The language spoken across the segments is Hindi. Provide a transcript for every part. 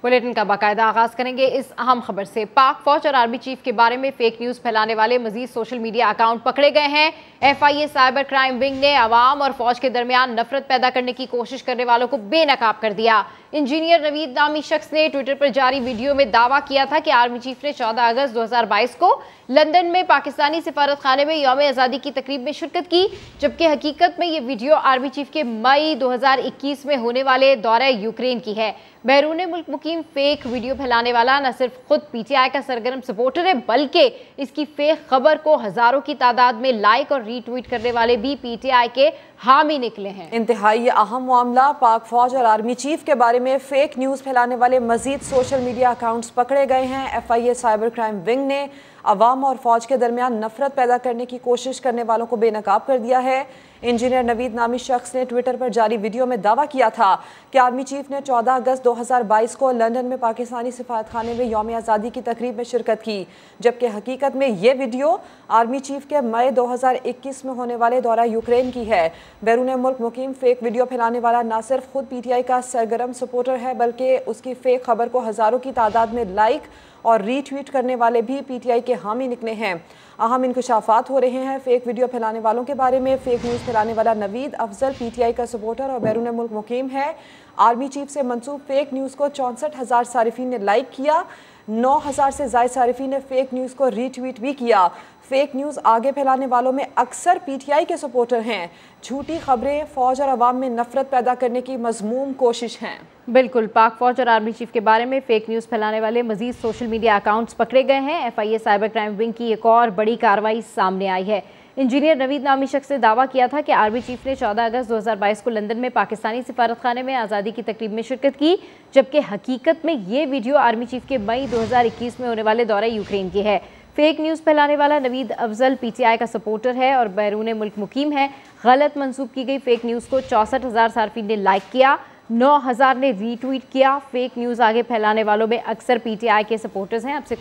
बुलेटिन का बाकायदा आगाज करेंगे इस अहम खबर से। पाक फौज और आर्मी चीफ के बारे में फेक न्यूज फैलाने वाले मजीद सोशल मीडिया अकाउंट पकड़े गए हैं। FIA साइबर क्राइम विंग ने अवाम और फौज के दरमियान नफरत पैदा करने की कोशिश करने वालों को बेनकाब कर दिया। इंजीनियर नवीद नामी शख्स ने ट्विटर पर जारी वीडियो में दावा किया था कि आर्मी चीफ ने 14 अगस्त 2022 को लंदन में पाकिस्तानी सिफारत खाने में यौम आज़ादी की तकरीब में शिरकत की, जबकि हकीकत में ये वीडियो आर्मी चीफ के मई 2021 में होने वाले दौरे यूक्रेन की है। बैरून मुल्क मुकीम फेक वीडियो फैलाने वाला न सिर्फ खुद PTI का सरगर्म सपोर्टर है, बल्कि इसकी फेक खबर को हजारों की तादाद में लाइक और रीट्वीट करने वाले भी PTI के हामी निकले हैं। इंतहाई अहम मामला, पाक फौज और आर्मी चीफ के बारे में फेक न्यूज फैलाने वाले मजीद सोशल मीडिया अकाउंट्स पकड़े गए हैं। FIA साइबर क्राइम विंग ने अवाम और फौज के दरमियान नफरत पैदा करने की कोशिश करने वालों को बेनकाब कर दिया है। इंजीनियर नवीद नामी शख्स ने ट्विटर पर जारी वीडियो में दावा किया था कि आर्मी चीफ ने 14 अगस्त 2022 को लंदन में पाकिस्तानी सिफारत खाने में यौम आज़ादी की तकरीब में शिरकत की, जबकि हकीकत में ये वीडियो आर्मी चीफ के मई 2021 में होने वाले दौरा यूक्रेन की है। बैरून मुल्क मुकीम फेक वीडियो फैलाने वाला न सिर्फ खुद PTI का सरगर्म सपोर्टर है, बल्कि उसकी फेक खबर को हजारों की तादाद में लाइक और रीट्वीट करने वाले भी PTI के हामी निकले हैं। अहम इंकशाफात हो रहे हैं फेक वीडियो फैलाने वालों के बारे में। फेक न्यूज़ फैलाने वाला नवीद अफजल PTI का सपोर्टर और बैरून मुल्क मुकीम है। आर्मी चीफ से मंसूब फेक न्यूज़ को 64,000 सारिफीन ने लाइक किया। 9,000 से ज़ायद सारिफीन ने फेक न्यूज़ को रीट्वीट भी किया। फेक न्यूज़ आगे फैलाने वालों में अक्सर PTI के सपोर्टर हैं। झूठी खबरें फौज और अवाम में नफरत पैदा करने की मजमूम कोशिश हैं। बिल्कुल, पाक फौज और आर्मी चीफ के बारे में फेक न्यूज़ फैलाने वाले मजीद सोशल मीडिया अकाउंट्स पकड़े गए हैं। FIA साइबर क्राइम विंग की एक और बड़ी कार्रवाई सामने आई है। इंजीनियर नवीद नामी शख्स ने दावा किया था कि आर्मी चीफ ने 14 अगस्त 2022 को लंदन में पाकिस्तानी सिफारत खाने में आज़ादी की तकरीब में शिरकत की, जबकि हकीकत में ये वीडियो आर्मी चीफ के मई 2021 में होने वाले दौरे यूक्रेन की है। फेक न्यूज़ फैलाने वाला नवीद अफजल PTI का सपोर्टर है और बैरून मुल्क मुकीम है। गलत मंसूब की गई फेक न्यूज़ को 64,000 सार्फिन ने लाइक किया, 9,000 ने रीट्वीट किया। फेक न्यूज़ आगे फैलाने वालों में अक्सर PTI के सपोर्टर्स हैं। अब से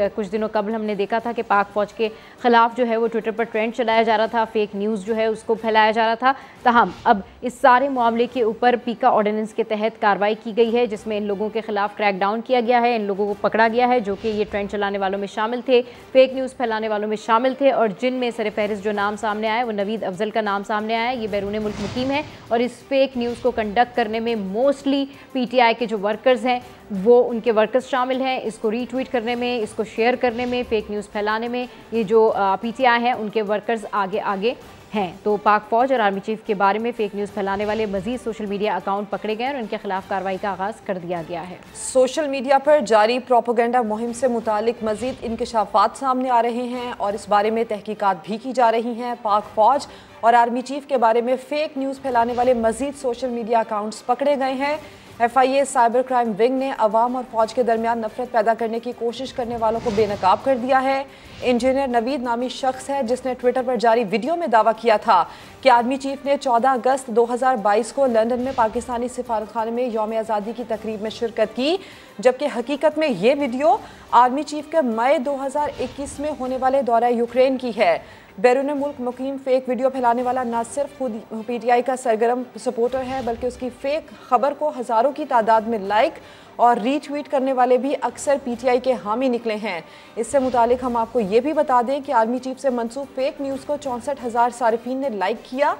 कुछ दिनों कबल हमने देखा था कि पाक फौज के ख़िलाफ़ जो है वो ट्विटर पर ट्रेंड चलाया जा रहा था, फेक न्यूज़ जो है उसको फैलाया जा रहा था। तहम अब इस सारे मामले के ऊपर पीका ऑर्डिनेंस के तहत कार्रवाई की गई है, जिसमें इन लोगों के खिलाफ क्रैकडाउन किया गया है। इन लोगों को पकड़ा गया है जो कि ये ट्रेंड चलाने वालों में शामिल थे, फेक न्यूज़ फैलाने वालों में शामिल थे, और जिनमें सरफहरिस्त जो नाम सामने आया वो नवीद अफजल का नाम सामने आया। ये बैरून मुल्क मुकीम है और इस फेक न्यूज़ को कंडक्ट करने में मोस्टली PTI के जो वर्कर्स हैं वो उनके वर्कर्स शामिल हैं। इसको रीट्वीट करने में, इसको शेयर करने में, फेक न्यूज़ फैलाने में ये जो PTI हैं उनके वर्कर्स आगे हैं। तो पाक फौज और आर्मी चीफ के बारे में फेक न्यूज़ फैलाने वाले मजीद सोशल मीडिया अकाउंट पकड़े गए और उनके खिलाफ कार्रवाई का आगाज़ कर दिया गया है। सोशल मीडिया पर जारी प्रोपेगेंडा मुहिम से मुतालिक मजीद इंकशाफात सामने आ रहे हैं और इस बारे में तहकीकात भी की जा रही हैं। पाक फौज और आर्मी चीफ के बारे में फेक न्यूज़ फैलाने वाले मजीद सोशल मीडिया अकाउंट्स पकड़े गए हैं। FIA साइबर क्राइम विंग ने अवाम और फौज के दरमियान नफरत पैदा करने की कोशिश करने वालों को बेनकाब कर दिया है। इंजीनियर नवीद नामी शख्स है जिसने ट्विटर पर जारी वीडियो में दावा किया था कि आर्मी चीफ ने 14 अगस्त 2022 को लंदन में पाकिस्तानी सिफारत खाने में यौम आज़ादी की तकरीब में शिरकत की, जबकि हकीकत में ये वीडियो आर्मी चीफ के मई 2021 में होने वाले दौरा यूक्रेन की है। बैरून मुल्क मुकीम फेक वीडियो फैलाने वाला न सिर्फ खुद PTI का सरगर्म सपोर्टर है, बल्कि उसकी फेक खबर को हज़ारों की तादाद में लाइक और रीट्वीट करने वाले भी अक्सर PTI के हामी निकले हैं। इससे मुतालिक हम आपको ये भी बता दें कि आर्मी चीफ से मंसूब फेक न्यूज़ को 64,000 सारिफीन ने लाइक किया,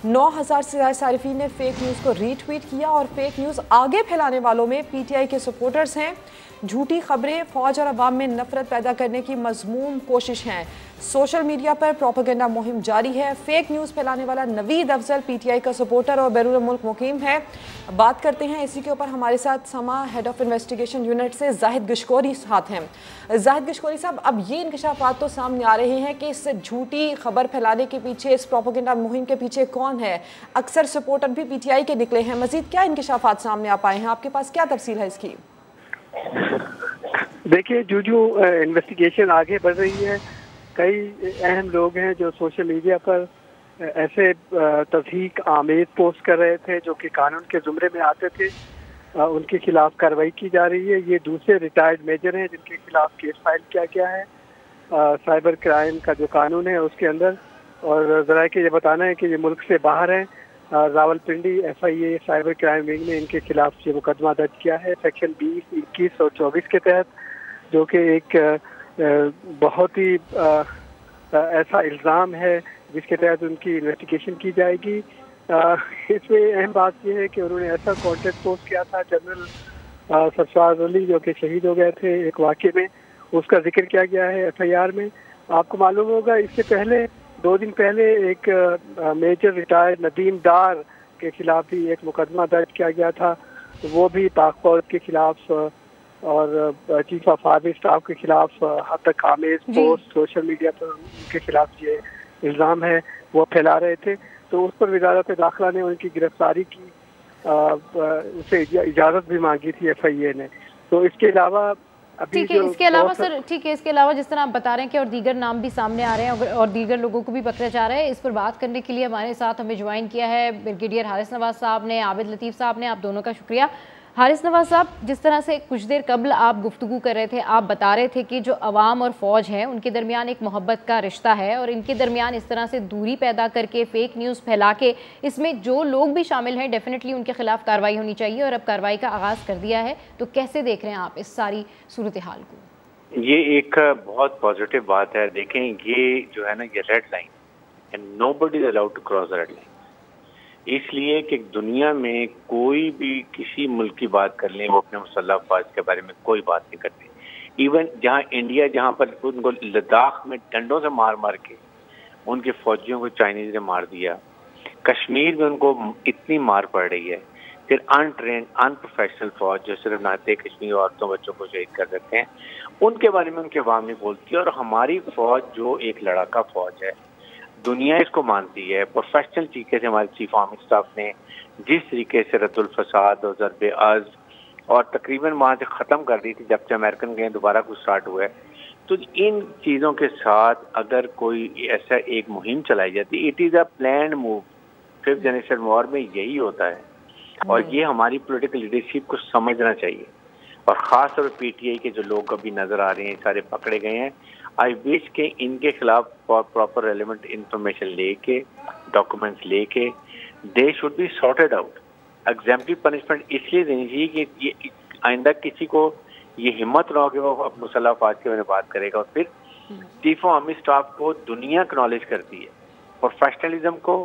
9,000 से ज़्यादा सारिफीन ने फेक न्यूज़ को रीट्वीट किया और फेक न्यूज़ आगे फैलाने वालों में PTI के सपोर्टर्स हैं। झूठी खबरें फौज और अवाम में नफरत पैदा करने की मजमूम कोशिश हैं। सोशल मीडिया पर प्रोपेगेंडा मुहिम जारी है। फेक न्यूज़ फैलाने वाला नवीद अफजल PTI का सपोर्टर और बैरून मुल्क मुकीम है। बात करते हैं इसी के ऊपर, हमारे साथ समा हेड ऑफ इन्वेस्टिगेशन यूनिट से जाहिद गशकोरी साथ हैं। जाहिद गशकोरी साहब, अब ये इंकशाफात तो सामने आ रहे हैं कि इस झूठी खबर फैलाने के पीछे, इस प्रोपेगेंडा मुहिम के पीछे कौन है? अक्सर सपोर्टर भी PTI के निकले हैं। मजीद क्या इंकशाफात सामने आ पाए हैं? आपके पास क्या तफसील है इसकी? देखिए, जो इन्वेस्टिगेशन आगे बढ़ रही है, कई अहम लोग हैं जो सोशल मीडिया पर ऐसे तस्दीक आमेज पोस्ट कर रहे थे जो कि कानून के जुमरे में आते थे, उनके खिलाफ कार्रवाई की जा रही है। ये दूसरे रिटायर्ड मेजर हैं जिनके खिलाफ केस फाइल किया गया है साइबर क्राइम का जो कानून है उसके अंदर। और ज़रा कि ये बताना है कि ये मुल्क से बाहर हैं, Rawalpindi FIA cyber crime wing ने इनके खिलाफ ये मुकदमा दर्ज किया है सेक्शन 20, 21 और 24 के तहत, जो कि एक बहुत ही ऐसा इल्ज़ाम है जिसके तहत उनकी इन्वेस्टिगेशन की जाएगी। इसमें अहम बात यह है कि उन्होंने ऐसा कॉन्टेक्ट पोस्ट किया था जनरल सरफराज अली जो कि शहीद हो गए थे एक वाक़े में, उसका जिक्र किया गया है FIR में। आपको मालूम होगा इससे पहले 2 दिन पहले एक मेजर रिटायर्ड नदीम डार के खिलाफ भी एक मुकदमा दर्ज किया गया था, तो वो भी पाक फौज के खिलाफ और चीफ ऑफ आर्मी स्टाफ के खिलाफ हद तक आमेज पोस्ट सोशल मीडिया पर उनके खिलाफ ये इल्ज़ाम है वो फैला रहे थे। तो उस पर वज़ारत दाखिला ने उनकी गिरफ्तारी की, उसे इजाज़त भी मांगी थी FIA ने। तो इसके अलावा ठीक है, इसके अलावा सर ठीक है, इसके अलावा जिस तरह आप बता रहे हैं कि और दीगर नाम भी सामने आ रहे हैं और दीगर लोगों को भी पकड़ा जा रहा है, इस पर बात करने के लिए हमारे साथ हमें ज्वाइन किया है ब्रिगेडियर हारिस नवाज साहब ने, आबिद लतीफ़ साहब ने। आप दोनों का शुक्रिया। हारिस नवाज साहब, जिस तरह से कुछ देर कबल आप गुफ्तगू कर रहे थे, आप बता रहे थे कि जो अवाम और फ़ौज है उनके दरमियान एक मोहब्बत का रिश्ता है और इनके दरमियान इस तरह से दूरी पैदा करके फेक न्यूज़ फैला के इसमें जो लोग भी शामिल हैं डेफिनेटली उनके खिलाफ कार्रवाई होनी चाहिए और अब कार्रवाई का आगाज़ कर दिया है। तो कैसे देख रहे हैं आप इस सारी सूरत हाल को? ये एक बहुत पॉजिटिव बात है। देखें, ये जो है ना, ये red line and nobody is allowed to cross the red line, इसलिए कि दुनिया में कोई भी किसी मुल्क की बात कर लें, वो अपने मुसल्लह अफवाज के बारे में कोई बात नहीं करते। इवन जहाँ इंडिया, जहाँ पर उनको लद्दाख में डंडों से मार मार के उनके फौजियों को चाइनीज ने मार दिया, कश्मीर में उनको इतनी मार पड़ रही है, फिर अनट्रेंड अनप्रोफेशनल फौज जो सिर्फ नाते कश्मीरी औरतों बच्चों को शहीद कर देते हैं, उनके बारे में उनके अवाम नहीं बोलती। और हमारी फौज जो एक लड़ाका फौज है, दुनिया इसको मानती है। प्रोफेशनल तरीके से हमारे चीफ आर्मी स्टाफ ने जिस तरीके से रद्दुल फसाद और ज़रबे अज़ और तकरीबन वहाँ से ख़त्म कर दी थी जब से अमेरिकन गए दोबारा कुछ स्टार्ट हुआ है, तो इन चीज़ों के साथ अगर कोई ऐसा एक मुहिम चलाई जाती, it is a planned move. 5th generation war में यही होता है और ये हमारी पॉलिटिकल लीडरशिप को समझना चाहिए। और ख़ास तौर पर PTI के जो लोग अभी नज़र आ रहे हैं सारे पकड़े गए हैं, आई विश के इनके खिलाफ प्रॉपर रेलिवेंट इंफॉर्मेशन लेके, डॉक्यूमेंट्स लेके, they should be sorted out. एग्जाम्पली punishment इसलिए देनी चाहिए कि ये आइंदा किसी को ये हिम्मत ना हो कि वो मुसल्लह अफवाज के बारे में बात करेगा। और फिर चीफ ऑफ आर्मी स्टाफ को दुनिया एक्नॉलेज करती है प्रोफेशनलिज्म को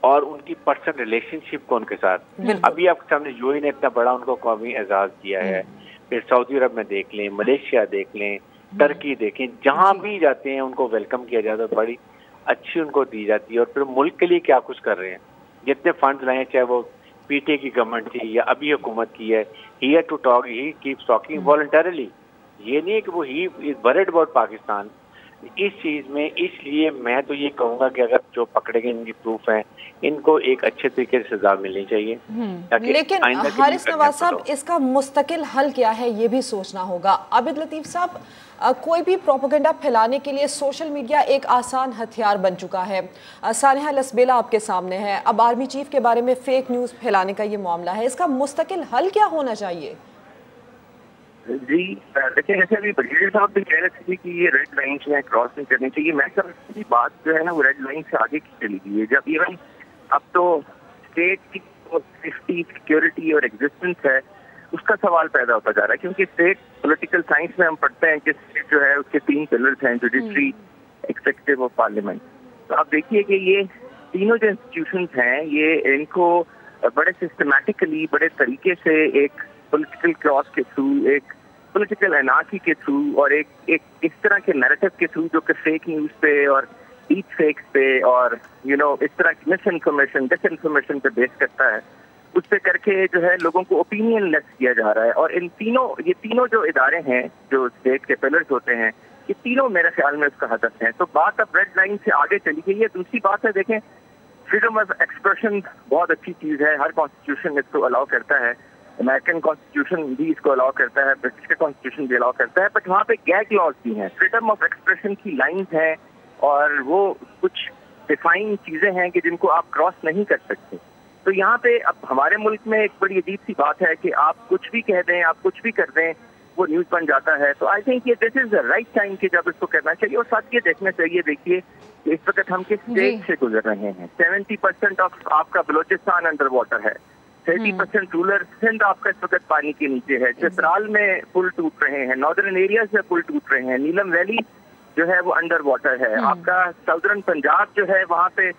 और उनकी पर्सनल रिलेशनशिप को उनके साथ। अभी आपके सामने UAE ने इतना बड़ा उनको कौमी एजाज दिया है, फिर सऊदी अरब में देख लें, मलेशिया देख लें, टर्की देखें, जहाँ भी जाते हैं उनको वेलकम किया जाता है, बड़ी अच्छी उनको दी जाती है। और फिर मुल्क के लिए क्या कुछ कर रहे हैं, जितने फंड्स लाए, चाहे वो PTI की गवर्नमेंट थी या अभी हुकूमत की है, here to talk, he keeps talking voluntarily. ये नहीं है कि वो he is worried about Pakistan इस चीज में। इसलिए मैं तो ये कहूँगा कि अगर जो पकड़े गए इनकी प्रूफ हैं, इनको एक अच्छे तरीके से सजा मिलनी चाहिए। लेकिन हारिस नवाज साहब, इसका मुस्तकिल हल क्या है ये भी सोचना होगा। आबिद लतीफ़ साहब, कोई भी प्रोपेगेंडा फैलाने के लिए सोशल मीडिया एक आसान हथियार बन चुका है। सानिहा लसबेला आपके सामने है, अब आर्मी चीफ के बारे में फेक न्यूज़ फैलाने का ये मामला है, इसका मुस्तकिल हल क्या होना चाहिए? जी देखिए, जैसे अभी ब्रिगेडियर साहब भी कह रहे थे कि ये रेड लाइन में क्रॉस नहीं करनी चाहिए, मैं समझती हूँ बात जो है ना वो रेड लाइन से आगे की चली गई है। जब इवन अब तो स्टेट की सेफ्टी, सिक्योरिटी और एग्जिस्टेंस है उसका सवाल पैदा होता जा रहा है, क्योंकि स्टेट पॉलिटिकल साइंस में हम पढ़ते हैं कि स्टेट जो है उसके 3 पिलर्स हैं, जुडिशरी, एक्सेक्यूटिव और पार्लियामेंट। तो आप देखिए कि ये तीनों जो इंस्टीट्यूशंस हैं, ये इनको बड़े सिस्टमैटिकली, बड़े तरीके से एक पॉलिटिकल क्रॉस के थ्रू, एक पॉलिटिकल एनार्की के थ्रू और एक इस तरह के नैरेटिव के थ्रू जो कि फेक न्यूज पे और डीप फेक्स पे और इस तरह की मिस इन्फॉर्मेशन, डिस इन्फॉर्मेशन पे बेस करता है, उस पे करके जो है लोगों को ओपिनियन लेस किया जा रहा है। और ये तीनों जो इदारे हैं जो स्टेट के पिलर्स होते हैं, ये तीनों मेरे ख्याल में उसका हदफ है। तो बात अब रेड लाइन से आगे चली गई है। दूसरी बात है, देखें, फ्रीडम ऑफ एक्सप्रेशन बहुत अच्छी चीज है, हर कॉन्स्टिट्यूशन इसको अलाउ करता है, अमेरिकन कॉन्स्टिट्यूशन भी इसको अलाउ करता है, ब्रिटिश का कॉन्स्टिट्यूशन भी अलाउ करता है, बट वहाँ पे गैग लॉज भी हैं, फ्रीडम ऑफ एक्सप्रेशन की लाइंस हैं और वो कुछ डिफाइन चीजें हैं कि जिनको आप क्रॉस नहीं कर सकते। तो यहाँ पे अब हमारे मुल्क में एक बड़ी अजीब सी बात है कि आप कुछ भी कह दें, आप कुछ भी कर दें, वो न्यूज बन जाता है। तो आई थिंक ये this is the right time कि जब इसको करना चाहिए। और साथ ये देखना चाहिए, देखिए इस वक्त हम किस स्टेज से गुजर रहे हैं। 70% ऑफ आपका बलोचिस्तान अंडर वाटर है, 30% रूरल सिंध आपका इस वक्त पानी के नीचे है, चित्राल में पुल टूट रहे हैं, नॉर्दर्न एरियाज में पुल टूट रहे हैं, नीलम वैली जो है वो अंडर वाटर है, आपका साउदर्न पंजाब जो है वहाँ पे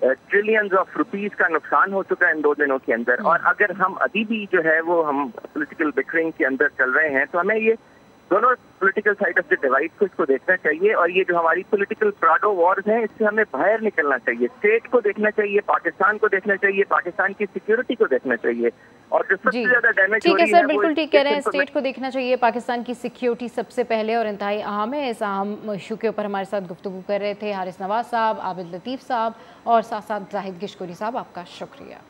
ट्रिलियंस ऑफ रुपीस का नुकसान हो चुका है इन 2 दिनों के अंदर। और अगर हम अभी भी जो है वो हम पॉलिटिकल बिकरिंग के अंदर चल रहे हैं, तो हमें ये दोनों political side of the divide को इसको देखना चाहिए। और ये जो हमारी पॉलिटिकल प्राडो वॉर्स हैं, इससे हमें बाहर निकलना चाहिए। स्टेट को देखना चाहिए, पाकिस्तान को देखना चाहिए, पाकिस्तान की सिक्योरिटी को देखना चाहिए। और जो सबसे ज्यादा डैमेज हो रही है, सर बिल्कुल ठीक कह रहे हैं, स्टेट को देखना चाहिए, पाकिस्तान की सिक्योरिटी सबसे पहले और इंतहाई अहम है। इस अहम इशू के ऊपर हमारे साथ गुफ्तगू कर रहे थे हारिस नवाज साहब, आबिद लतीफ़ साहब और साथ साथ जाहिद गिशकोरी साहब, आपका शुक्रिया।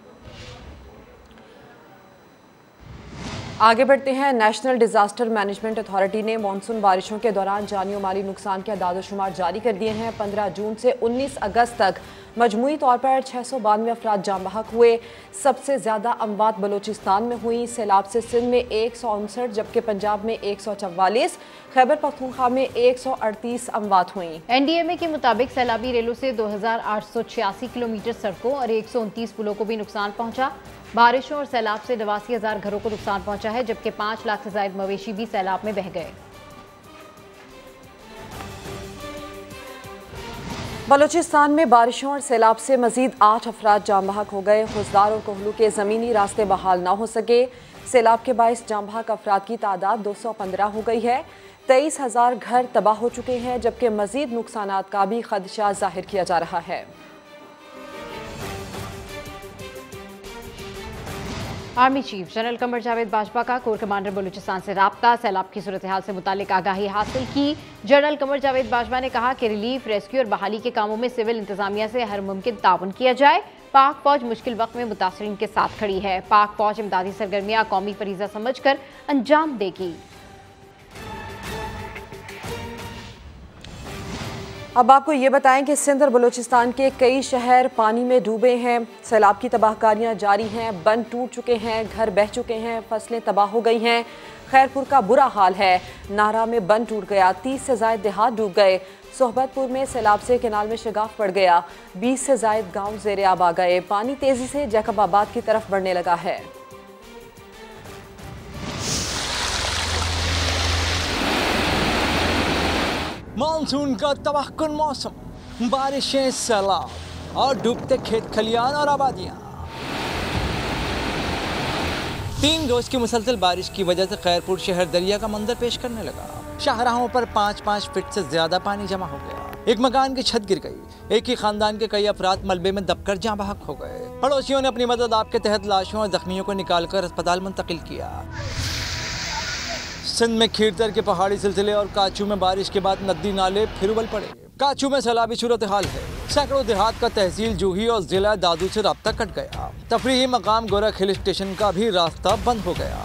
आगे बढ़ते हैं। नेशनल डिजास्टर मैनेजमेंट अथॉरिटी ने मानसून बारिशों के दौरान जानी और माली नुकसान के आदाद-ओ-शुमार जारी कर दिए हैं। 15 जून से 19 अगस्त तक मजमूई तौर पर 692 अफराद जान बहक हुए। सबसे ज़्यादा अमवात बलूचिस्तान में हुई। सैलाब से सिंध में 159, जबकि पंजाब में 144, खैबर पख्तूनख्वा में 138 अमवात हुई। NDMA के मुताबिक सैलाबी रेलों से 2886 किलोमीटर सड़कों और 129 पुलों को भी नुकसान पहुंचा। बारिशों और सैलाब से 82,000 घरों को नुकसान पहुंचा है, जबकि 5 लाख से ज्यादा मवेशी भी सैलाब में बह गए। बलूचिस्तान में बारिशों और सैलाब से मजीद 8 अफराद जान बहक हो गए। खुजदार और कोहलू के ज़मीनी रास्ते बहाल न हो सके। सैलाब के बाइस जान बहक अफराद की तादाद 215 हो गई है। 23,000 घर तबाह हो चुके हैं, जबकि मजीद नुकसानात का भी खदशा जाहिर किया जा रहा है। Army chief general Qamar Javed Bajwa का कोर कमांडर बलूचिस्तान से राब्ता, सैलाब की सूरत हाल से मुतालिक आगाही हासिल की। जनरल कमर जावेद बाजवा ने कहा कि रिलीफ, रेस्क्यू और बहाली के कामों में सिविल इंतजामिया से हर मुमकिन ताउन किया जाए। पाक फौज मुश्किल वक्त में मुतासरीन के साथ खड़ी है। पाक फौज इमदादी सरगर्मियां कौमी फरीजा समझकर अंजाम देगी। अब आपको ये बताएं कि सिंध और बलूचिस्तान के कई शहर पानी में डूबे हैं। सैलाब की तबाहकारियां जारी हैं, बंद टूट चुके हैं, घर बह चुके हैं, फसलें तबाह हो गई हैं। खैरपुर का बुरा हाल है, नारा में बंद टूट गया, 30 से ज़ायद देहात डूब गए। सोहबतपुर में सैलाब से केनाल में शगाफ पड़ गया, 20 से ज़ायद गाँव ज़ेरे आब आ गए। पानी तेजी से जैकबाबाद की तरफ बढ़ने लगा है। मानसून का तबाहकुन मौसम, बारिशें, सैलाब और डूबते खेत खलियान और आबादियां। 3 रोज की मुसलसल बारिश की वजह से खैरपुर शहर दरिया का मंजर पेश करने लगा। शाहराहों पर 5-5 फीट से ज्यादा पानी जमा हो गया। एक मकान की छत गिर गई। एक ही खानदान के कई अफराद मलबे में दबकर जाँ बहक हो गए। पड़ोसियों ने अपनी मदद आप के तहत लाशों और जख्मियों को निकालकर अस्पताल मुंतकिल किया। सिंध में खीरतर के पहाड़ी सिलसिले और काचू में बारिश के बाद नदी नाले फिर उबल पड़े। काचू में सैलाबी सूरत हाल है। सैकड़ों देहात का तहसील जूही और जिला दादू से राब्ता कट गया। तफरीही मकाम गोरख हिल स्टेशन का भी रास्ता बंद हो गया।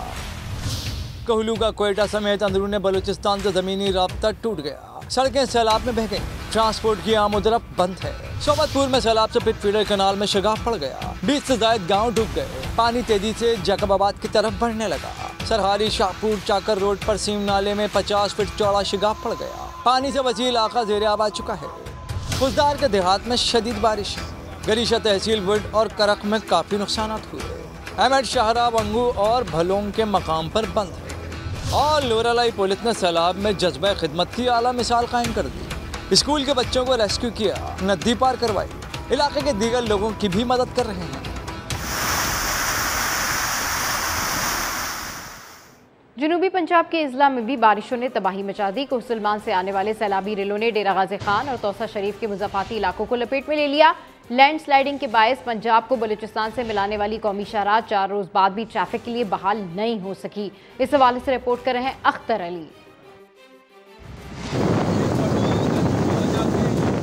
कोहलू का कोयटा समेत अंदरूनी बलूचिस्तान से जमीनी राब्ता टूट गया। सड़कें सैलाब में बह गई। ट्रांसपोर्ट की आमोदरफ्त बंद है। सोबतपुर में सैलाब से पिट फीडर कनाल में शगाफ पड़ गया। 20 से ज्यादा गाँव डूब गए। पानी तेजी से जैकबाबाद की तरफ बढ़ने लगा। सरहारी शाहपुर चाकर रोड पर सीम नाले में 50 फीट चौड़ा शिगाफ पड़ गया। पानी से वसी इलाका ज़ेरे आब आ चुका है। खुजदार के देहात में शदीद बारिश है। गरीशा तहसील वुड और करक में काफ़ी नुकसान हुए। अहमद शाहरा, वंगू और भलोंग के मकाम पर बंद है। और लोरालाई पुलिस ने सैलाब में जज्बा खिदमत की आला मिसाल कायम कर दी। स्कूल के बच्चों को रेस्क्यू किया, नदी पार करवाई। इलाके के दीगर लोगों की भी मदद कर रहे हैं। जनूबी पंजाब के इजला में भी बारिशों ने तबाही मचा दी। कोसलमान से आने वाले सैलाबी रेलों ने डेरा गाजी खान और तौसा शरीफ के मुज़ाफ़ाती इलाकों को लपेट में ले लिया। लैंडस्लाइडिंग के बायस पंजाब को बलूचिस्तान से मिलाने वाली कौमी शाहराह 4 रोज बाद भी ट्रैफिक के लिए बहाल नहीं हो सकी। इस हवाले से रिपोर्ट कर रहे हैं अख्तर अली।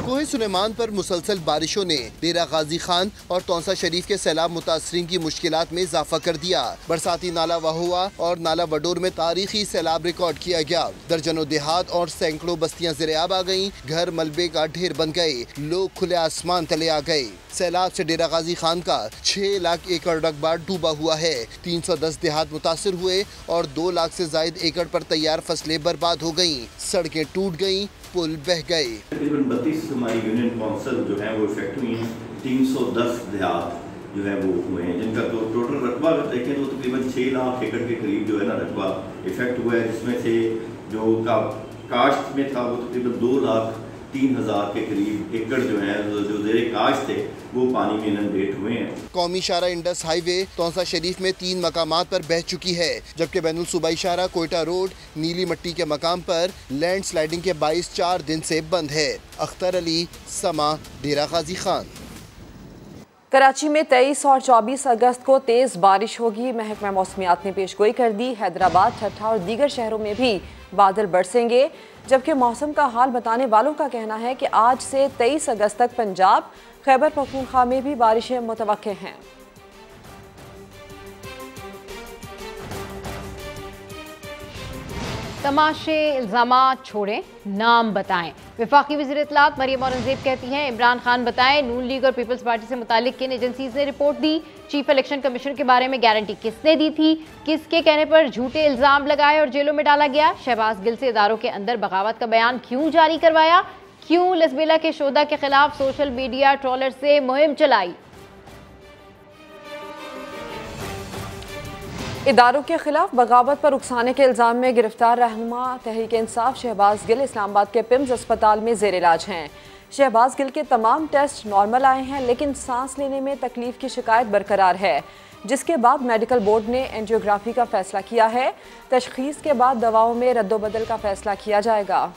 कोहे सुलेमान पर मुसलसल बारिशों ने डेरा गाजी खान और तौसा शरीफ के सैलाब मुतासरीन की मुश्किलात में इजाफा कर दिया। बरसाती नाला वहुआ और नाला वडोर में तारीखी सैलाब रिकॉर्ड किया गया। दर्जनों देहात और सैकड़ों बस्तियां ज़िर-ए-आब आ गयी। घर मलबे का ढेर बन गए। लोग खुले आसमान तले आ गए। सैलाब से डेरा गाजी खान का 6 लाख एकड़ रकबा डूबा हुआ है। 310 देहात मुतासर हुए और 2 लाख से जायद एकड़ पर तैयार फसलें बर्बाद हो गयी। सड़कें टूट गयी, पुल बह गए। तकरीबन 32 हमारी यूनियन काउंसिल जो है वो इफेक्ट हुई है। 310 देहात जो है वो हुए हैं, जिनका तो टोटल रकबा अगर देखें तो तकरीबन 6 लाख एकड़ के करीब जो है ना रकबा इफेक्ट हुआ है, जिसमें से जो काश्त में था वो तकरीबन 2,03,000 के करीब एकड़ जो है जो ज़ेरे काश्त थे वो पानी में इनंडेट हुए हैं। कौमी शाहरा इंडस हाईवे तौसा शरीफ में 3 मकामात पर बह चुकी है, जबकि बैनुल सूबाई शाहरा कोयटा रोड नीली मट्टी के मकाम पर लैंड स्लाइडिंग के 22 4 दिन से बंद है। अख्तर अली, समा, डेरा गाजी खान। कराची में 23 और 24 अगस्त को तेज़ बारिश होगी। महकमा मौसमियात ने पेशगोई कर दी। हैदराबाद, ठट्ठा और दीगर शहरों में भी बादल बरसेंगे, जबकि मौसम का हाल बताने वालों का कहना है कि आज से 23 अगस्त तक पंजाब, खैबर पख्तूनख्वा में भी बारिशें मुतवक्के हैं। तमाशे, इल्ज़ामात छोड़ें, नाम बताएं। वफाकी वज़ीर इत्तलात मरियम औरंगज़ेब कहती हैं इमरान खान बताएं। नून लीग और पीपल्स पार्टी से मुतालिक किन एजेंसीज ने रिपोर्ट दी? चीफ इलेक्शन कमीशन के बारे में गारंटी किसने दी थी? किसके कहने पर झूठे इल्ज़ाम लगाए और जेलों में डाला गया? शहबाज गिल से इदारों के अंदर बगावत का बयान क्यों जारी करवाया? क्यों लसबेला के शोधा के खिलाफ सोशल मीडिया ट्रोलर से मुहिम चलाई? इदारों के खिलाफ बगावत पर उकसाने के इल्ज़ाम में गिरफ्तार रहनुमा तहरीक इंसाफ शहबाज गिल इस्लामाबाद के पिम्स अस्पताल में ज़ेर इलाज हैं। शहबाज गिल के तमाम टेस्ट नॉर्मल आए हैं, लेकिन सांस लेने में तकलीफ की शिकायत बरकरार है, जिसके बाद मेडिकल बोर्ड ने एंजियोग्राफी का फैसला किया है। तशखीस के बाद दवाओं में रद्दोबदल का फैसला किया जाएगा।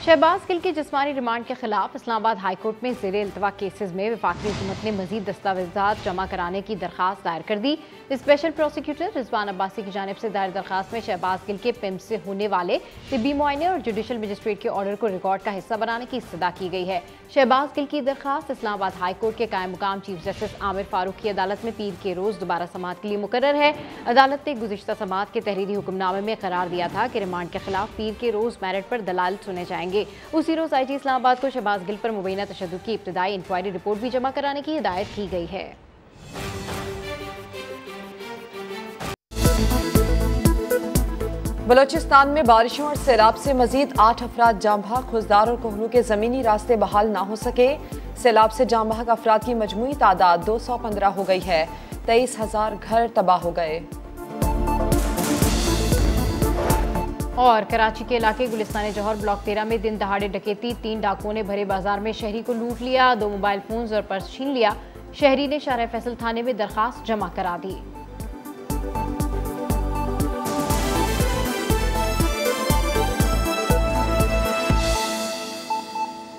शहबाज गिल के जिस्मानी रिमांड के खिलाफ इस्लामाबाद हाई कोर्ट में ज़ेरे इल्तवा केसेस में वफाकी हुकूमत ने मजीद दस्तावेजात जमा कराने की दरख्वास्त दायर कर दी। स्पेशल प्रोसिक्यूटर रिजवान अब्बासी की जानिब से दायर दरख्वास्त में शहबाज गिल के पिम्स से होने वाले तिब्बी मुआयने और जुडिशल मजिस्ट्रेट के ऑर्डर को रिकॉर्ड का हिस्सा बनाने की इस्तदा की गई है। शहबाज गिल की दरख्वास्त इस्लामाबाद हाई कोर्ट के कायम मुकाम चीफ जस्टिस आमिर फारूक की अदालत में पीर के रोज़ दोबारा समाअत के लिए मुकर्रर है। अदालत ने गुज़िश्ता समाअत के तहरीरी हुक्मनामे में करार दिया था कि रिमांड के खिलाफ पीर के रोज़ मेरिट पर दलाल सुने जाएंगे। उसी रोज़ IG इस्लामाबाद को शहबाज गिल पर मुबैना तशद्दुद की इब्तिदाई इंक्वायरी रिपोर्ट भी जमा कराने की हिदायत की गई है। बलोचिस्तान में बारिशों और सैलाब से मजीद 8 अफराद जाँ बहक। खुजदार और कोहलू के ज़मीनी रास्ते बहाल ना हो सके। सैलाब से जाँ बहक अफराद की मजमूई तादाद 215 हो गई है। 23,000 घर तबाह हो गए। और कराची के इलाके गुलिस्तान जौहर ब्लॉक 13 में दिन दहाड़े डकैती। 3 डाकुओं ने भरे बाजार में शहरी को लूट लिया, 2 मोबाइल फोन्स और पर्स छीन लिया। शहरी ने शाह फैसल थाने में दरखास्त जमा करा दी।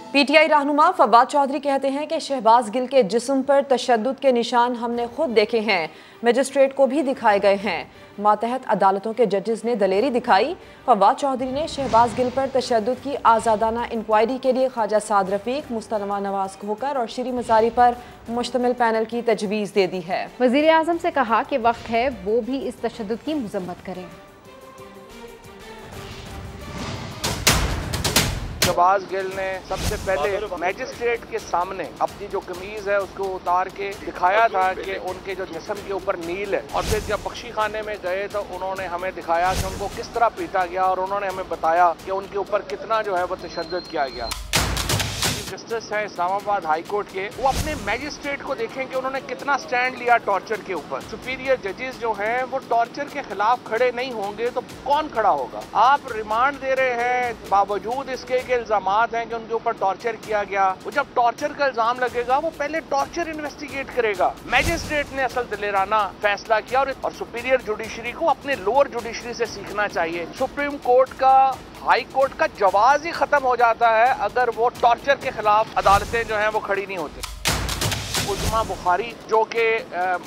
PTI रहनुमा फवाद चौधरी कहते हैं कि शहबाज गिल के जिस्म पर तशद्दुद के निशान हमने खुद देखे हैं, मजिस्ट्रेट को भी दिखाए गए हैं। मातहत अदालतों के जजेस ने दलेरी दिखाई। फवाद चौधरी ने शहबाज गिल पर तशद्दुद की आज़ादाना इंक्वायरी के लिए ख्वाजा साद रफीक, मुस्तफा नवाज खोकर और श्री मजारी पर मुश्तमिल पैनल की तजवीज़ दे दी है। वज़ीर आज़म से कहा कि वक्त है वो भी इस तशद्दुद की मजम्मत करें। शहबाज गिल ने सबसे पहले मैजिस्ट्रेट के सामने अपनी जो कमीज है उसको उतार के दिखाया था कि उनके जो जिस्म के ऊपर नील है, और फिर जब बख्शी खाने में गए तो उन्होंने हमें दिखाया कि उनको किस तरह पीटा गया, और उन्होंने हमें बताया कि उनके ऊपर कितना जो है वो तशद्दुद किया गया। जस्टिस है इस्लामाबाद हाई कोर्ट के, वो अपने मैजिस्ट्रेट को देखें कि उन्होंने कितना स्टैंड लिया टॉर्चर के ऊपर। सुपीरियर जजेस जो हैं वो टॉर्चर के खिलाफ खड़े नहीं होंगे तो कौन खड़ा होगा? आप रिमांड दे रहे हैं बावजूद इसके कि इल्जामात हैं कि उनके ऊपर टॉर्चर किया गया। वो जब टॉर्चर का इल्जाम लगेगा वो पहले टॉर्चर इन्वेस्टिगेट करेगा। मैजिस्ट्रेट ने असल दिलेराना फैसला किया, और सुपीरियर जुडिशरी को अपने लोअर जुडिशरी से सीखना चाहिए। सुप्रीम कोर्ट का, हाई कोर्ट का जवाज ही खत्म हो जाता है अगर वो टॉर्चर के खिलाफ अदालतें जो हैं वो खड़ी नहीं होती। उज़्मा बुखारी जो कि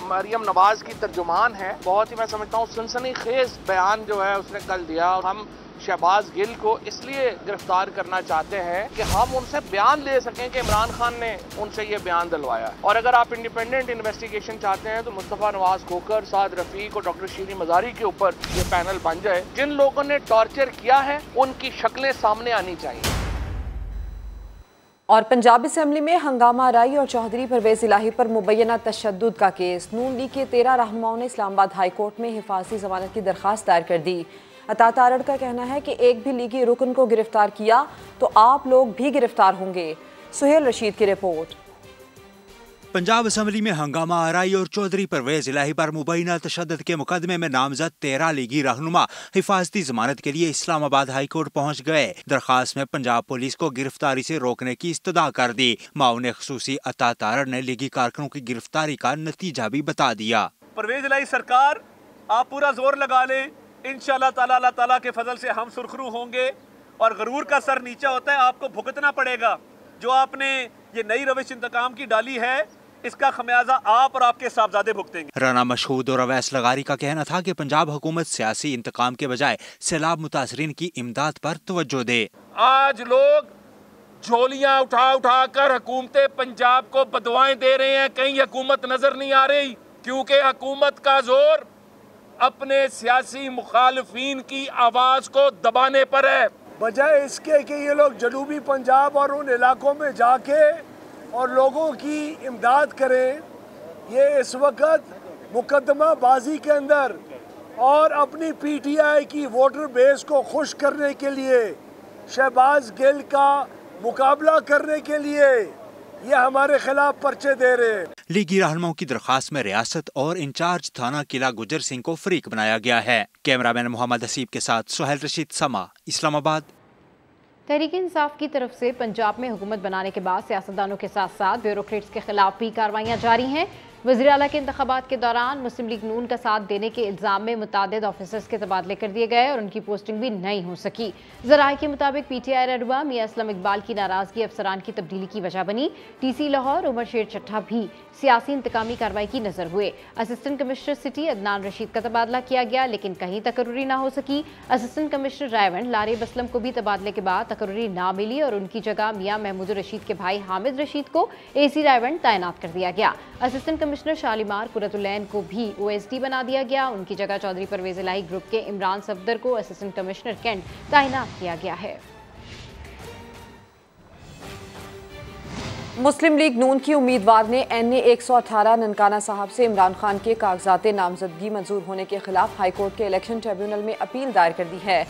मरियम नवाज की तर्जुमान है, बहुत ही मैं समझता हूँ सनसनीखेज बयान जो है उसने कल दिया। हम शहबाज गिल को इसलिए गिरफ्तार करना चाहते हैं कि हम उनसे बयान ले सकें कि इमरान खान ने उनसे ये बयान दिलवाया। और अगर आप इंडिपेंडेंट इन्वेस्टिगेशन चाहते हैं तो मुस्तफ़ा नवाज खोकर, साद रफीक और डॉक्टर शीरी मज़ारी के ऊपर ये पैनल बन जाए। जिन लोगों ने टॉर्चर किया है उनकी शक्लें सामने आनी चाहिए। और पंजाब असेंबली में हंगामा आराई और चौधरी परवेज इलाही पर मुबैना तशद्दुद का केस। नून लीग के 13 रहनुमाओं ने इस्लामाबाद हाई कोर्ट में हिफाजती जमानत की दरख्वास्त दायर कर दी। अता तारड़ का कहना है कि एक भी लीगी रुकन को गिरफ्तार किया तो आप लोग भी गिरफ्तार होंगे। सुहेल रशीद की रिपोर्ट। पंजाब असेंबली में हंगामा आराई और चौधरी परवेज इलाही पर मुबैना तशद्दुद के मुकदमे में नामजद 13 लीगी रहनुमा हिफाजती जमानत के लिए इस्लामाबाद हाई कोर्ट पहुँच गए। दरखास्त में पंजाब पुलिस को गिरफ्तारी से रोकने की इस्तदा कर दी। माउन खुसूसी अता तारड़ ने लीगी कारकुनों की गिरफ्तारी का नतीजा भी बता दिया। परवेज इलाही सरकार, आप पूरा जोर लगा लें, इंशाअल्लाह ताला अल्लाह ताला के फजल से हम सुरखरू होंगे और गरूर का सर नीचा होता है, आपको भुगतना पड़ेगा। जो आपने ये नई रविश इंतकाम की डाली है इसका खमियाजा आप और आपके साहबजादे भुगतेंगे। राना मशहूद और अवैस लगारी का कहना था कि पंजाब हुकूमत सियासी इंतकाम के बजाय सैलाब मुतासरीन की इमदाद पर तवज्जो दे। आज लोग झोलियां उठा उठा कर हुकूमत पंजाब को बदवाएं दे रहे हैं, कहीं हुकूमत नजर नहीं आ रही, क्योंकि हुकूमत का जोर अपने सियासी मुखालफीन की आवाज को दबाने पर है। बजाय इसके कि ये लोग जनूबी पंजाब और उन इलाकों में जाके और लोगों की इमदाद करें, ये इस वक्त मुकदमा बाजी के अंदर और अपनी पीटीआई की वोटर बेस को खुश करने के लिए, शहबाज गिल का मुकाबला करने के लिए ये हमारे खिलाफ पर्चे दे रहे हैं। लीगी रहनुमाओं की दरखास्त में रियासत और इंचार्ज थाना किला गुजर सिंह को फरीक बनाया गया है। कैमरामैन मोहम्मद हसीब के साथ सुहेल रशीद, समा, इस्लामाबाद। तहरीक इंसाफ की तरफ से पंजाब में हुकूमत बनाने के बाद सियासतदानों के साथ साथ ब्यूरोक्रेट्स के खिलाफ भी कार्रवाइयाँ जारी हैं। वज़ीर आला के इंतखाबात के दौरान मुस्लिम लीग नून का साथ देने के इल्ज़ाम में मुतादिद ऑफिसर्स के तबादले कर दिए गए और उनकी पोस्टिंग भी नहीं हो सकी। ज़राए के मुताबिक पीटीआई रहनुमा मियां असलम इकबाल की नाराजगी अफसरान की तब्दीली की वजह बनी। टीसी लाहौर उमर शेर चट्टा भी सियासी इंतकामी कार्रवाई की नजर हुए। Assistant commissioner city Adnan Rashid का तबादला किया गया लेकिन कहीं तकर्री ना हो सकी। असिस्टेंट कमिश्नर रायवंड लारेब असलम को भी तबादले के बाद तकर्री ना मिली और उनकी जगह मियां महमूद रशीद के भाई हामिद रशीद को एसी रायवंड तैनात कर दिया गया। असिस्टेंट कमिश्नर शालीमार कुरतुलैन को भी ओएसडी बना दिया गया। उनकी जगह चौधरी परवेज इलाही ग्रुप के इमरान सफदर को असिस्टेंट कमिश्नर कैंट तैनात किया गया है। मुस्लिम लीग नून की उम्मीदवार ने NA 118 ननकाना साहब से इमरान खान के कागजात नामजदगी मंजूर होने के खिलाफ हाईकोर्ट के इलेक्शन ट्रिब्यूनल में अपील दायर कर दी है।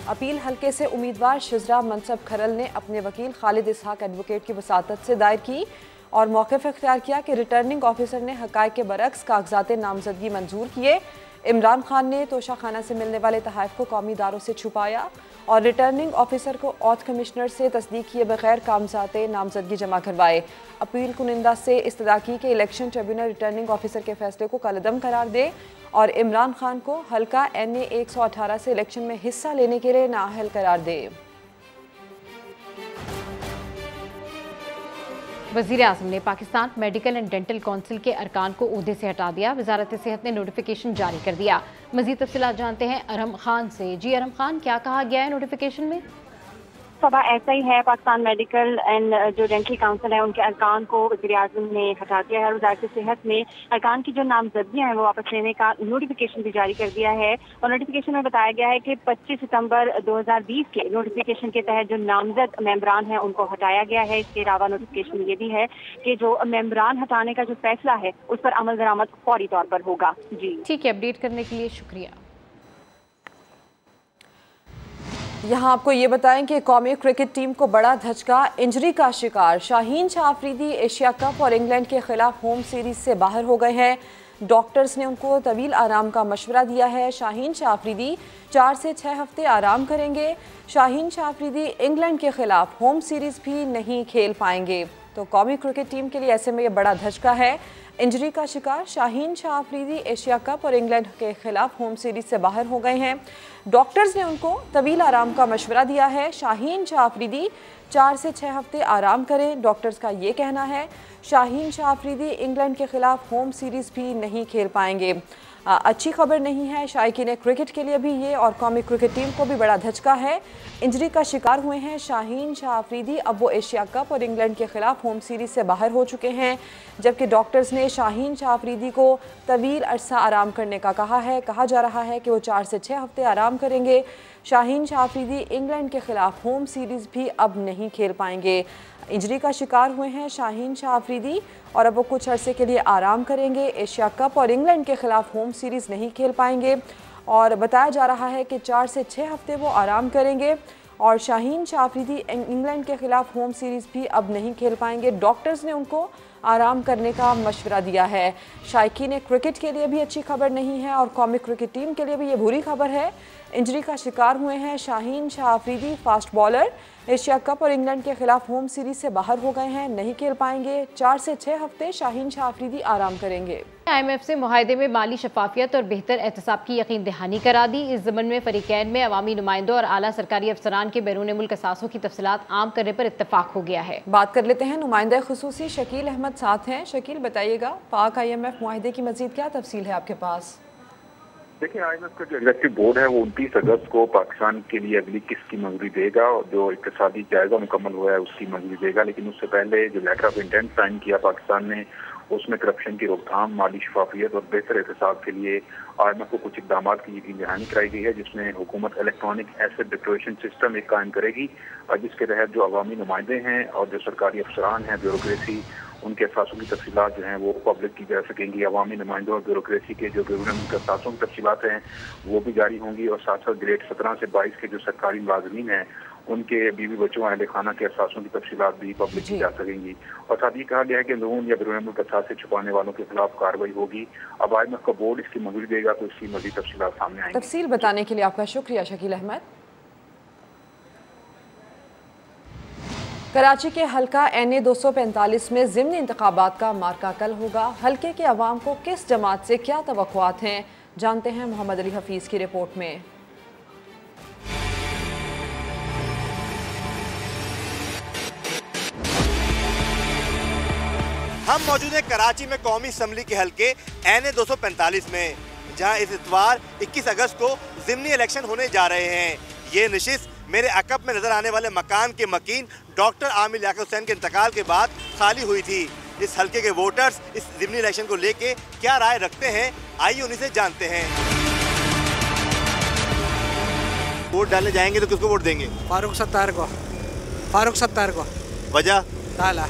अपील हल्के से उम्मीदवार शिजरा मनसब खरल ने अपने वकील खालिद इसहाक एडवोकेट की वसातत से दायर की और मौक़िफ़ इख्तियार किया कि रिटर्निंग ऑफिसर ने हक़ाइक़ के बरक्स कागजात नामजदगी मंजूर किए। इमरान खान ने तोशाखाना से मिलने वाले तहफ़ को कौमी इदारों से छुपाया और रिटर्निंग ऑफिसर को औथ कमिश्नर से तस्दीक किए बगैर कागजात नामजदगी जमा करवाए। अपील कुनिंदा से इस्तदा की कि इलेक्शन ट्रिब्यूनल रिटर्निंग ऑफिसर के फैसले को कलअदम करार दे और इमरान खान को हल्का NA 118 से इलेक्शन में हिस्सा लेने के लिए नाअहल करार दे। वज़ीर आज़म ने Pakistan medical and dental council के अरकान को ओहदे से हटा दिया। वज़ारत सेहत ने नोटिफिकेशन जारी कर दिया। मज़ीद तफ़सीलात जानते हैं अरहम खान से। जी अरहम खान, क्या कहा गया है नोटिफिकेशन में? सभा ऐसा ही है, पाकिस्तान मेडिकल एंड जो डेंटल काउंसिल है उनके अरकान को वज़ीर आज़म ने हटा दिया है और वज़ारत सेहत ने अरकान की जो नामजदगियाँ हैं वो वापस लेने का नोटिफिकेशन भी जारी कर दिया है। और नोटिफिकेशन में बताया गया है कि 25 सितंबर 2020 के नोटिफिकेशन के तहत जो नामजद मेंबरान हैं उनको हटाया गया है। इसके अलावा नोटिफिकेशन ये भी है कि जो मेंबरान हटाने का जो फैसला है उस पर अमल दरामद फौरी तौर पर होगा। जी ठीक है, अपडेट करने के लिए शुक्रिया। यहाँ आपको ये बताएं कि कौमी क्रिकेट टीम को बड़ा धचका, इंजरी का शिकार शाहीन शाह अफरीदी एशिया कप और इंग्लैंड के खिलाफ होम सीरीज से बाहर हो गए हैं। डॉक्टर्स ने उनको तवील आराम का मशवरा दिया है। शाहीन शाह अफरीदी 4 से 6 हफ्ते आराम करेंगे। शाहीन शाह अफरीदी इंग्लैंड के खिलाफ होम सीरीज भी नहीं खेल पाएंगे। तो कौमी क्रिकेट टीम के लिए ऐसे में ये बड़ा धचका है। इंजरी का शिकार शाहीन शाह अफरीदी एशिया कप और इंग्लैंड के खिलाफ होम सीरीज से बाहर हो गए हैं। डॉक्टर्स ने उनको तवील आराम का मशवरा दिया है। शाहीन शाह अफरीदी 4 से 6 हफ्ते आराम करें, डॉक्टर्स का ये कहना है। शाहीन शाह अफरीदी इंग्लैंड के खिलाफ होम सीरीज भी नहीं खेल पाएंगे। अच्छी खबर नहीं है शायकीन क्रिकेट के लिए भी ये, और कौमी क्रिकेट टीम को भी बड़ा धचका है। इंजरी का शिकार हुए हैं शाहीन शाह अफरीदी। अब वो एशिया कप और इंग्लैंड के खिलाफ होम सीरीज से बाहर हो चुके हैं, जबकि डॉक्टर्स ने शाहीन शाह अफरीदी को तवील अरसा आराम करने का कहा है। कहा जा रहा है कि वो 4 से 6 हफ्ते आराम करेंगे। शाहीन शाह अफरीदी इंग्लैंड के खिलाफ होम सीरीज भी अब नहीं खेल पाएंगे। इंजरी का शिकार हुए हैं शाहीन शाह अफरीदी और अब वो कुछ अरसे के लिए आराम करेंगे। एशिया कप और इंग्लैंड के खिलाफ होम सीरीज़ नहीं खेल पाएंगे और बताया जा रहा है कि 4 से 6 हफ्ते वो आराम करेंगे और शाहीन शाह अफरीदी इंग्लैंड के खिलाफ होम सीरीज़ भी अब नहीं खेल पाएंगे। डॉक्टर्स ने उनको आराम करने का मशवरा दिया है। शायकीन क्रिकेट के लिए भी अच्छी खबर नहीं है और कौमी क्रिकेट टीम के लिए भी ये बुरी खबर है। इंजरी का शिकार हुए हैं Shaheen Shah Afridi, fast bowler. Asia cup और इंग्लैंड के खिलाफ होम सीरीज से बाहर हो गए हैं, नहीं खेल पाएंगे। 4 से 6 हफ्ते शाहीन शाह अफरीदी आराम करेंगे। IMF से मुआहदे में माली शफाफियत और बेहतर एहतसाब की यकीन दहानी करा दी। इस ज़मन में फरीकैन में अवामी नुमाइंदों और आला सरकारी अफसरान के बैरून मुल्क असासों की तफसीलात आम करने पर इत्तफाक हो गया है। बात कर लेते हैं, नुमाइंदा खुसूसी शकील अहमद साथ हैं। शकील, बताइएगा पाक IMF मुआहदे की मजीद क्या तफसील है आपके पास? देखिए, IMF का जो एग्जीक्यूटिव बोर्ड है वो 29 अगस्त को पाकिस्तान के लिए अगली किस्त की मंजूरी देगा और जो इक्तिसादी जायजा मुकम्मल हुआ है उसकी मंजूरी देगा। लेकिन उससे पहले जो लेटर ऑफ इंटेंट साइन किया पाकिस्तान ने, उसमें करप्शन की रोकथाम, माली शफाफियत और बेहतर एहतसाब के लिए IMF को कुछ इकदाम की यकीन दहानी कराई गई है, जिसमें हुकूमत इलेक्ट्रॉनिक एसेट डिक्लेरेशन सिस्टम एक कायम करेगी और जिसके तहत जो अवामी नुमाइंदे हैं और जो सरकारी अफसरान हैं, ब्यूरोक्रेसी, उनके असासों की तफसीलात जो हैं वो पब्लिक की जा सकेंगी। अवामी नुमाइंदों और ब्यूरोक्रेसी के जो बैरून मुल्क असासों की तफसीलात हैं वो भी जारी होंगी और साथ साथ ग्रेड 17 से 22 के जो सरकारी मुलाजमीन हैं उनके बीवी बच्चों अहले खाना के असासों की तफसीलात भी पब्लिक की जा सकेंगी। और साथ ही कहा गया है कि लोन या बैरून मुल्क असासे छुपाने वालों के खिलाफ कार्रवाई होगी। अब IMF का बोर्ड इसकी मंजूरी देगा तो इसकी मज़ीद तफसीलात सामने आएंगी। तफसील बताने के लिए आपका शुक्रिया शकील अहमद। कराची के हल्का NA 245 में ज़िमनी इंतखाबात का मार्का कल होगा। हल्के के अवाम को किस जमात से क्या तवक्कुआत हैं, जानते हैं मोहम्मद अली हफीज़ की रिपोर्ट में। हम मौजूद हैं कराची में कौमी असम्बली के हल्के NA 245 में, जहां इस इतवार 21 अगस्त को ज़िमनी इलेक्शन होने जा रहे हैं। ये नशिस्त मेरे अकब में नजर आने वाले मकान के मकीन डॉक्टर आमिर लियाकत हुसैन के इंतकाल के बाद खाली हुई थी। इस हल्के के वोटर्स इस ज़िमनी इलेक्शन को लेके क्या राय रखते हैं, आइए उन्हीं से जानते हैं। वोट डालने जाएंगे तो किसको वोट देंगे? फारूक सत्तार को। फारूक सत्तार को। वजह? ताला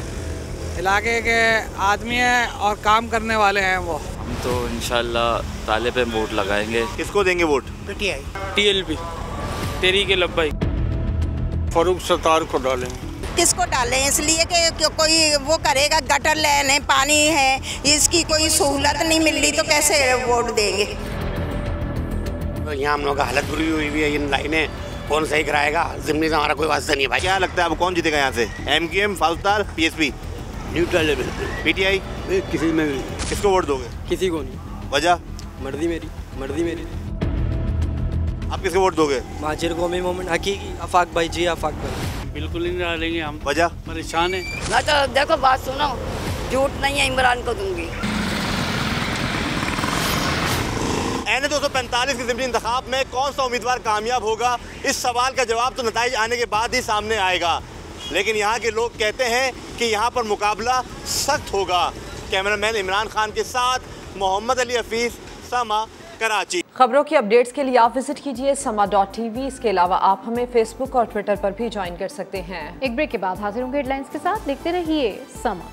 इलाके के आदमी हैं और काम करने वाले हैं वो। हम तो इंशाल्लाह ताले पे वोट लगाएंगे। किसको देंगे वोट? PTI TLP तेरी के लब्बाई। फारूक सत्तार को डालेंगे। किसको डालें? इसलिए कि कोई वो करेगा, गटर लाइन है, पानी है, इसकी कोई सहूलत नहीं मिल रही तो कैसे वोट देंगे? तो यहाँ हम लोग का हालत बुरी हुई है, इन लाइनें कौन सही कराएगा? ज़िम्मेदारी से हमारा कोई वास्ता नहीं भाई। क्या लगता है अब कौन जीतेगा यहाँ से? MQM, फाउस्तार, PSP? न्यूट्रल है। PTI? किसी में भी। किसको वोट दोगे? किसी को नहीं। वजह? मर्जी मेरी, मर्जी मेरी। आप किसको वोट दोगे? माजिर कौमी मोमिन हकीकी आफाक भाई जी। आफाक भाई बिल्कुल नहीं डालेंगे हम। वजह? परेशान है। मैं तो देखो बात सुनो, झूठ नहीं है, इमरान को दूंगी। NA 245 के ज़िमनी इंतखाब में कौन सा उम्मीदवार कामयाब होगा, इस सवाल का जवाब तो नताइज आने के बाद ही सामने आएगा। लेकिन यहाँ के लोग कहते हैं कि यहाँ पर मुकाबला सख्त होगा। कैमरामैन इमरान खान के साथ मोहम्मद अली हफीज़, समा, कराची। खबरों की अपडेट्स के लिए आप विजिट कीजिए sama.tv। इसके अलावा आप हमें फेसबुक और ट्विटर पर भी ज्वाइन कर सकते हैं। एक ब्रेक के बाद हाजिर होंगे हेडलाइंस के साथ। देखते रहिए समा।